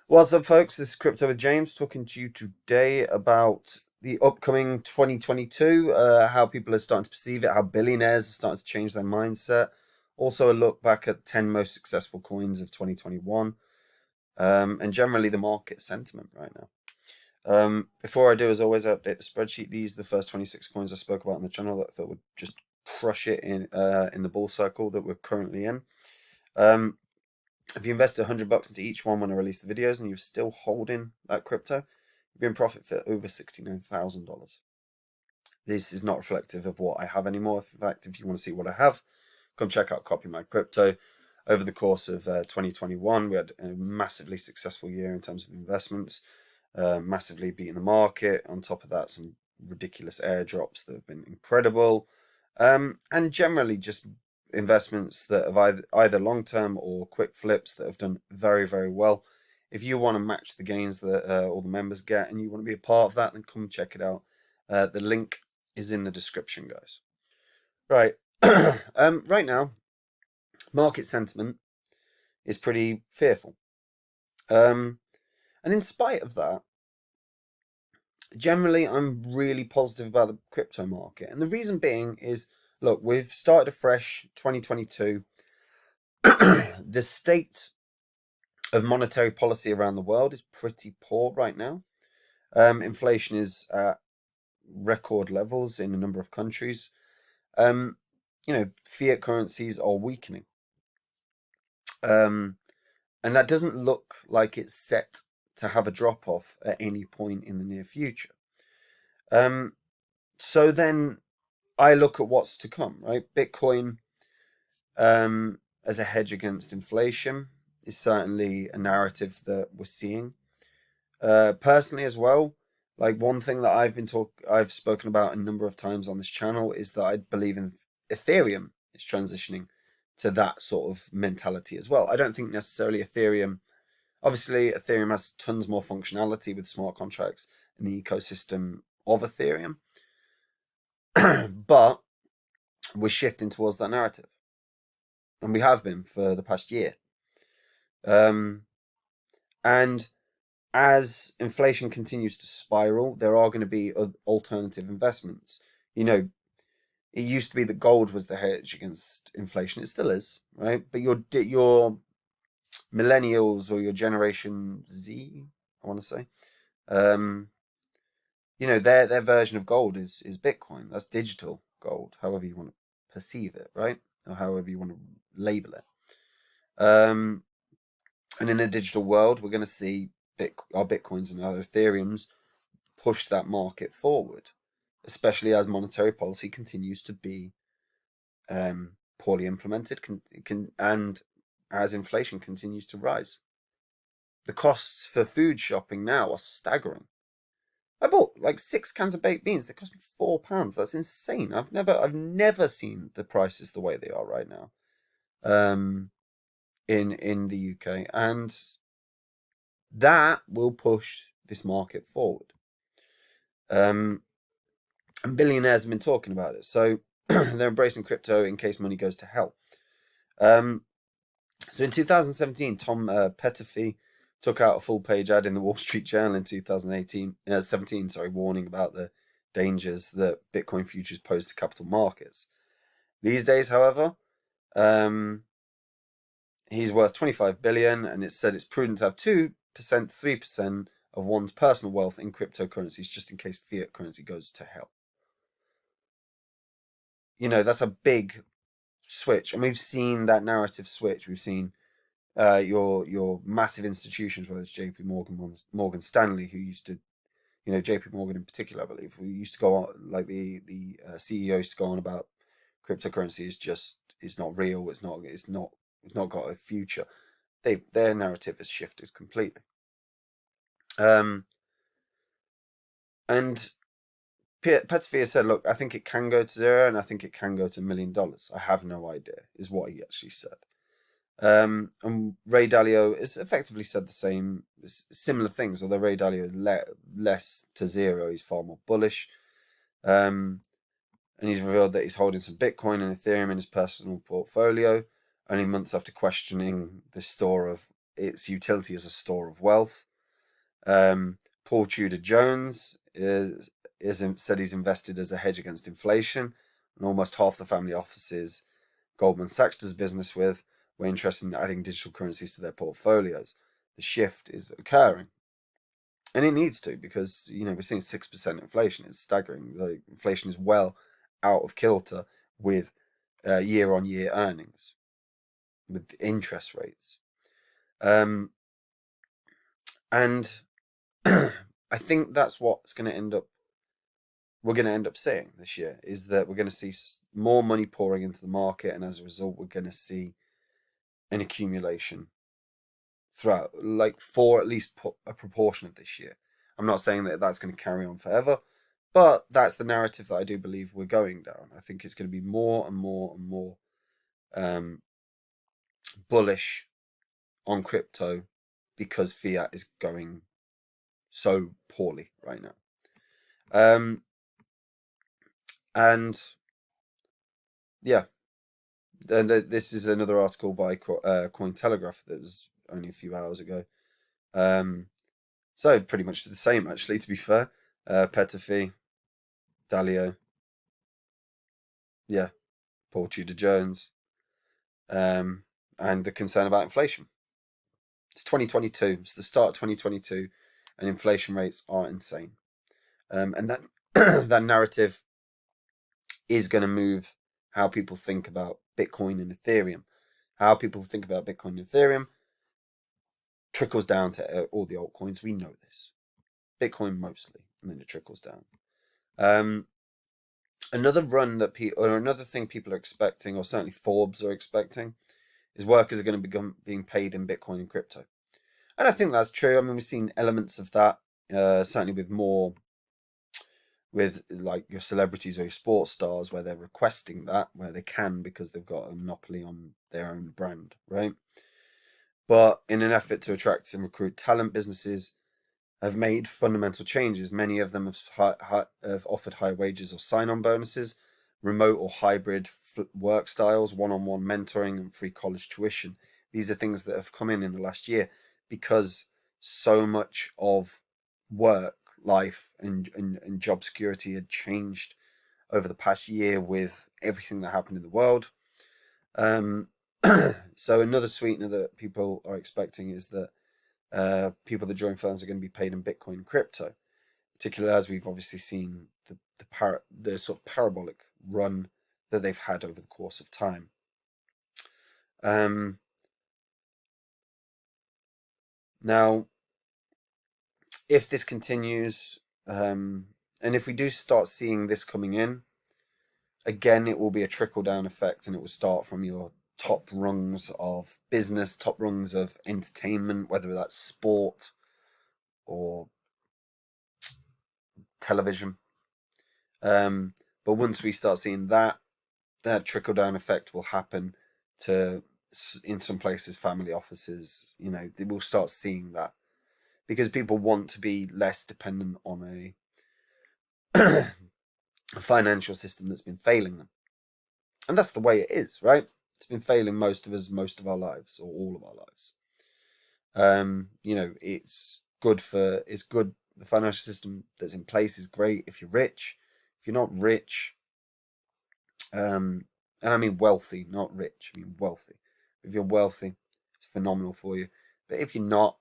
What's up, folks? This is Crypto with James talking to you today about the upcoming 2022, how people are starting to perceive it, how billionaires are starting to change their mindset. Also, a look back at 10 most successful coins of 2021, and generally the market sentiment right now. Before I do, as always, I update the spreadsheet. These are the first 26 coins I spoke about on the channel that I thought would just crush it in the bull cycle that we're currently in. If you invested $100 into each one when I release the videos and you're still holding that crypto, you'll be in profit for over $69,000. This is not reflective of what I have anymore. In fact, if you want to see what I have, come check out Copy My Crypto. Over the course of 2021, we had a massively successful year in terms of investments, massively beating the market. On top of that, some ridiculous airdrops that have been incredible, and generally just investments that have either long-term or quick flips that have done very, very well. If you want to match the gains that all the members get and you want to be a part of that, then come check it out. The link is in the description, guys. Right. Right now, market sentiment is pretty fearful. And in spite of that, generally, I'm really positive about the crypto market. And the reason being is, look, we've started a fresh 2022. The state of monetary policy around the world is pretty poor right now. Inflation is at record levels in a number of countries. Fiat currencies are weakening. And that doesn't look like it's set to have a drop off at any point in the near future. So then I look at what's to come, right? Bitcoin, as a hedge against inflation, is certainly a narrative that we're seeing. Personally, as well, like one thing that I've spoken about a number of times on this channel is that I believe in Ethereum is transitioning to that sort of mentality as well. I don't think necessarily Ethereum. Obviously, Ethereum has tons more functionality with smart contracts and the ecosystem of Ethereum, but we're shifting towards that narrative, and we have been for the past year. And as inflation continues to spiral, there are going to be alternative investments. It used to be that gold was the hedge against inflation. It still is, right? But your millennials or your Generation Z, I want to say, their version of gold is Bitcoin. That's digital gold, however you want to perceive it, right? Or however you want to label it. And in a digital world, we're going to see our Bitcoins and other Ethereums push that market forward, especially as monetary policy continues to be poorly implemented and as inflation continues to rise. The costs for food shopping now are staggering. I bought like 6 cans of baked beans. They cost me £4. That's insane. I've never seen the prices the way they are right now. In the UK, and that will push this market forward. And billionaires have been talking about it, so they're embracing crypto in case money goes to hell. So in 2017, Tom Petterfee took out a full-page ad in the Wall Street Journal in 2017, warning about the dangers that Bitcoin futures pose to capital markets. These days, however, he's worth 25 billion, and it's said it's prudent to have 2%, 3% of one's personal wealth in cryptocurrencies just in case fiat currency goes to hell. That's a big switch, and we've seen that narrative switch. We've seen your massive institutions, whether it's JP Morgan, Morgan Stanley, who used to, JP Morgan in particular, I believe, who used to go on, like the CEO used to go on about cryptocurrency is not real. It's not got a future. Their narrative has shifted completely. And Petterfee said, look, I think it can go to zero, and I think it can go to $1 million. I have no idea, is what he actually said. And Ray Dalio has effectively said the same, similar things, although Ray Dalio less to zero. He's far more bullish. And he's revealed that he's holding some Bitcoin and Ethereum in his personal portfolio, only months after questioning the store of its utility as a store of wealth. Paul Tudor Jones said he's invested as a hedge against inflation, and almost half the family offices Goldman Sachs does business with were interested in adding digital currencies to their portfolios. The shift is occurring. And it needs to, because we're seeing 6% inflation. It's staggering. Like, inflation is well out of kilter with year-on-year earnings, with interest rates. And I think that's what's going to end up. We're going to end up seeing this year is that we're going to see more money pouring into the market, and as a result, we're going to see an accumulation throughout, like, for at least a proportion of this year. I'm not saying that that's going to carry on forever, but that's the narrative that I do believe we're going down. I think it's going to be more and more and more bullish on crypto because fiat is going so poorly right now. And yeah, and this is another article by Cointelegraph that was only a few hours ago. So pretty much the same, actually, to be fair. Petafi, Dalio, yeah, Paul Tudor Jones, and the concern about inflation. It's 2022. It's the start of 2022, and inflation rates are insane. And that that narrative is going to move how people think about Bitcoin and Ethereum. How people think about Bitcoin and Ethereum trickles down to all the altcoins. We know this. Bitcoin mostly, and then it trickles down. Another thing people are expecting, or certainly Forbes are expecting, is workers are going to become being paid in Bitcoin and crypto. And I think that's true. I mean, we've seen elements of that, certainly with like your celebrities or your sports stars, where they're requesting that, where they can, because they've got a monopoly on their own brand, right? But in an effort to attract and recruit talent, businesses have made fundamental changes. Many of them have offered high wages or sign-on bonuses, remote or hybrid work styles, one-on-one mentoring, and free college tuition. These are things that have come in the last year because so much of work life and job security had changed over the past year with everything that happened in the world. So another sweetener that people are expecting is that people that join firms are going to be paid in Bitcoin and crypto, particularly as we've obviously seen the sort of parabolic run that they've had over the course of time. Now, if this continues, and if we do start seeing this coming in, again, it will be a trickle-down effect, and it will start from your top rungs of business, top rungs of entertainment, whether that's sport or television. But once we start seeing that trickle-down effect will happen to, in some places, family offices. They will start seeing that because people want to be less dependent on a financial system that's been failing them. And that's the way it is, right? It's been failing most of us most of our lives, or all of our lives. It's good. The financial system that's in place is great if you're rich. If you're not rich, and I mean wealthy, not rich, I mean wealthy. If you're wealthy, it's phenomenal for you. But if you're not,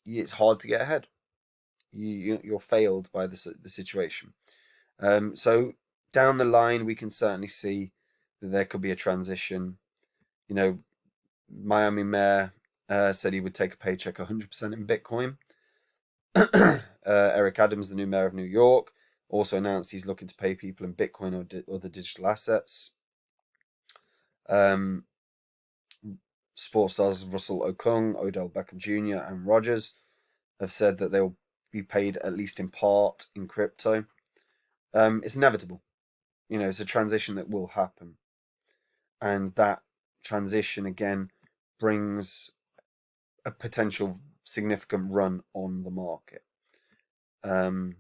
it's hard to get ahead. You're failed by the situation. So down the line, we can certainly see that there could be a transition. Miami Mayor said he would take a paycheck 100% in Bitcoin. Eric Adams, the new mayor of New York, also announced he's looking to pay people in Bitcoin or other digital assets. Sports stars Russell Okung, Odell Beckham Jr., and Rodgers have said that they'll be paid at least in part in crypto. It's inevitable. It's a transition that will happen. And that transition, again, brings a potential significant run on the market. And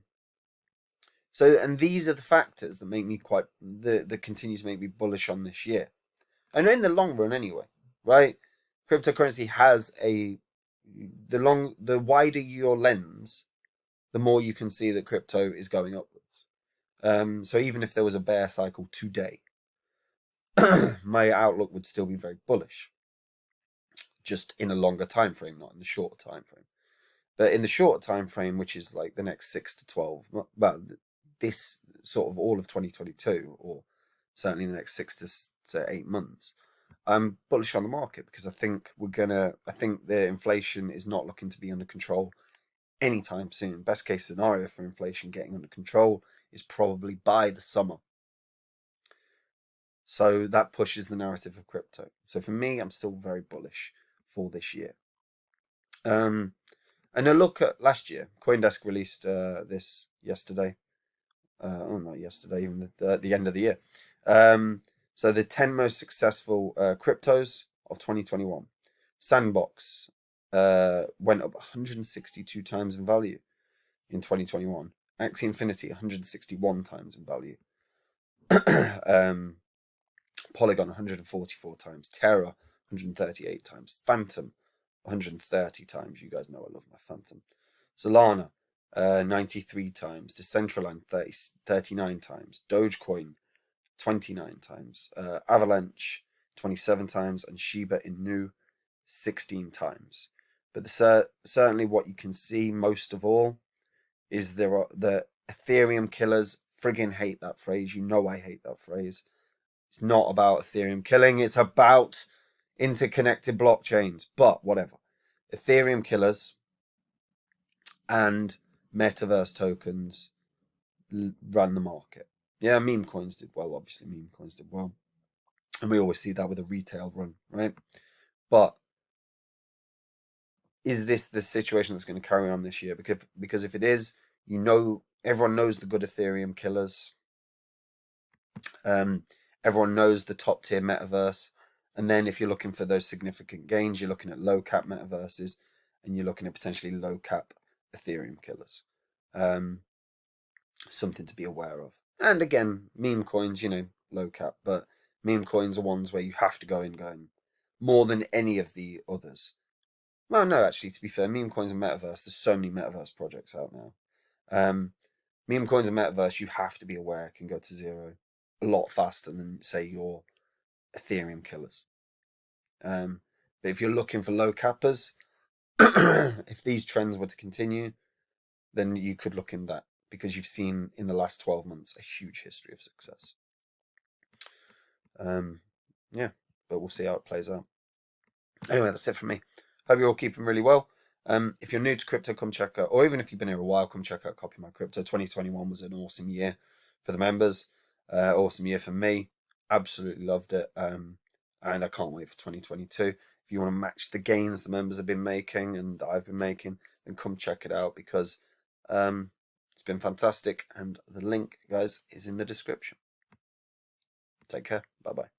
these are the factors that make me that continue to make me bullish on this year. And in the long run anyway, right? cryptocurrency has the wider your lens, the more you can see that crypto is going upwards. So even if there was a bear cycle today, my outlook would still be very bullish, just in a longer time frame, not in the shorter time frame. But in the shorter time frame, which is like the next 6 to 12, well, this sort of all of 2022, or certainly the next 6 to 8 months, I'm bullish on the market because I think the inflation is not looking to be under control anytime soon. Best case scenario for inflation getting under control is probably by the summer. So that pushes the narrative of crypto. So for me, I'm still very bullish for this year. And a look at last year, CoinDesk released this yesterday. Not yesterday, even at the end of the year. So the 10 most successful cryptos of 2021. Sandbox went up 162 times in value in 2021. Axie Infinity 161 times in value. Polygon 144 times. Terra 138 times. Phantom 130 times. You guys know I love my Phantom. Solana 93 times. Decentraland 39 times. Dogecoin 29 times. Avalanche 27 times. And Shiba Inu 16 times. But certainly what you can see most of all is there are the Ethereum killers. Friggin' hate that phrase. You know I hate that phrase. It's not about Ethereum killing. It's about interconnected blockchains. But whatever. Ethereum killers and Metaverse tokens ran the market. Yeah, meme coins did well. Obviously, meme coins did well. And we always see that with a retail run, right? But is this the situation that's going to carry on this year? Because if it is, everyone knows the good Ethereum killers. Everyone knows the top tier metaverse. And then if you're looking for those significant gains, you're looking at low cap metaverses, and you're looking at potentially low cap Ethereum killers. Something to be aware of. And again, meme coins, low cap, but meme coins are ones where you have to go in going more than any of the others. Well, no, actually, to be fair, meme coins and metaverse, there's so many metaverse projects out now. Meme coins and metaverse, you have to be aware it can go to zero a lot faster than, say, your Ethereum killers. But if you're looking for low cappers, if these trends were to continue, then you could look in that, because you've seen in the last 12 months a huge history of success. Yeah, but we'll see how it plays out. Anyway, that's it from me. Hope you're all keeping really well. If you're new to crypto, come check out, or even if you've been here a while, come check out Copy My Crypto. 2021 was an awesome year for the members. Awesome year for me. Absolutely loved it. And I can't wait for 2022. If you want to match the gains the members have been making and I've been making, then come check it out, because it's been fantastic. And the link, guys, is in the description. Take care. Bye-bye.